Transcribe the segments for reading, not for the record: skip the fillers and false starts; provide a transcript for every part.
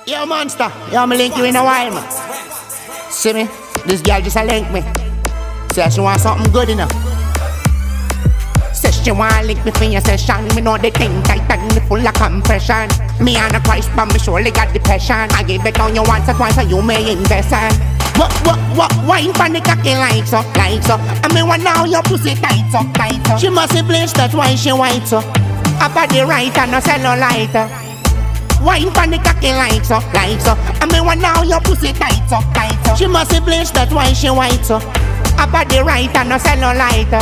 Yo, monster. Yo, me link you in a while, man. See me? This girl just a link me. Say she want something good enough. Say she want link me for your session. Me know the thing tight and me full of compression. Me and a Christ, but me surely got the passion. I give it on you once or twice, so you may invest in. What, wine pan the cocky like so, like so. I mean, what now your pussy tight so, tight so. She must be bleached, that's why she white so. Up at the right and no cellulite. Wine pan the cocky like so, like so. I mean, what now your pussy tight so, tight so. She must be bleached, that's why she white so. Up at the right and no cellulite.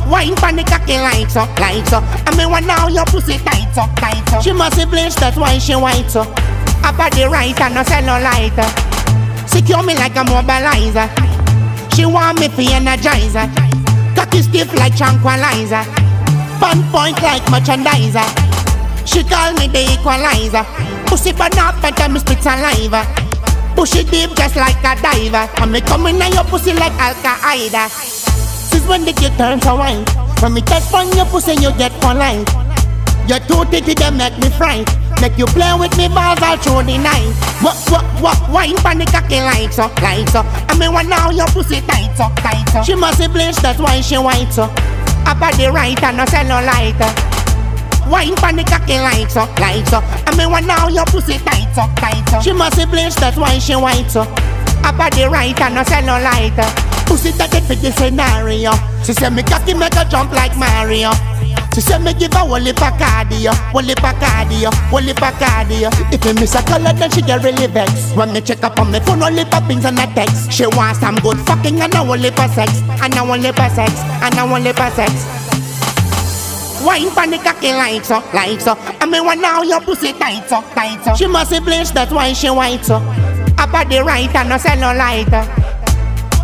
Wine pan the cocky like so, like so. I mean, what now your pussy tight so, tight so. She must be bleached, that's why she white so. Up at the right and no cellulite. Secure me like a mobilizer. She want me for energizer. Cocky stiff like tranquilizer. Fun point like merchandiser. She call me the equalizer. Pussy but not better me spit saliva. Push it deep just like a diver. And me coming on your pussy like Al-Qaeda. Since when did you turn so white? When me touch on your pussy you get polite. You're too titty they make me fright. Make you play with me balls all through the night. What, wine pan the cocky like so, like so. I mean what now your pussy tight so, tight so. She must be bleached, that's why she white so. Up at the right and no cellulite. Wine pan the cocky like so, like so. I mean what now your pussy tight so, tight so. She must be bleached, that's why she white so. Up at the right and no cellulite. Pussy that fit the scenario. She say me cocky make her jump like Mario. She said me give her whole heap of cardio, whole heap of cardio, whole heap of cardio. If me miss a color then she get really vexed. When me check up on me phone, only poppings and a text. She wants some good fucking and a whole heap of sex. And a whole heap of sex, and a whole heap of sex. Wine pan the cocky like so, like so. I mean what now your pussy tight so, tight so. She must be bleached, that's why she white so. Up at the right and no cellulite.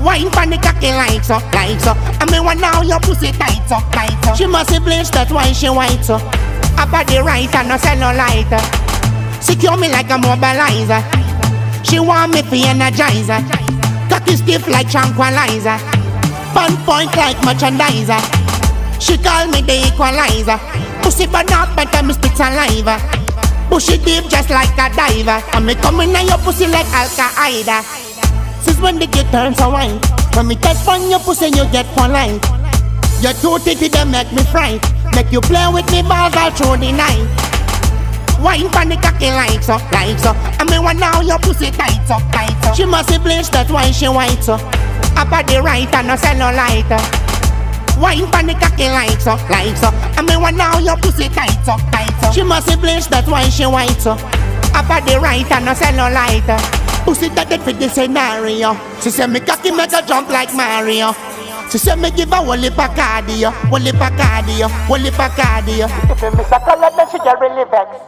Wine pan the cocky like so, like so. I mean what now your pussy tight so, tight so. She must be bleached, that's why she white so. Up at the right and no cellulite. Secure me like a mobilizer. She want me for energizer. Cocky stiff like tranquilizer. Fun point like merchandiser. She call me the equalizer. Pussy but not better me spit saliva. Push it deep just like a diver. And me coming on your pussy like Al-Qaeda. Since when did you turn so white? When me touch on your pussy you get polite. You're too titty they make me fright. Make you play with me balls all through the night. Wine pan the cocky like so, like so. I mean what now your pussy tight so, tight so. She must be bleached, that's why she white so. Up at the right and no cellulite. Wine pan the cocky like so, like so. I mean what now your pussy tight so, tight so. She must be bleached, that's why she white so. Up at the right and no cellulite. Pussy that fit the scenario. She said me cocky make her jump like Mario. She said me give her whole heap of cardio, whole heap of cardio, whole heap of cardio. If you miss a color then she get really vexed.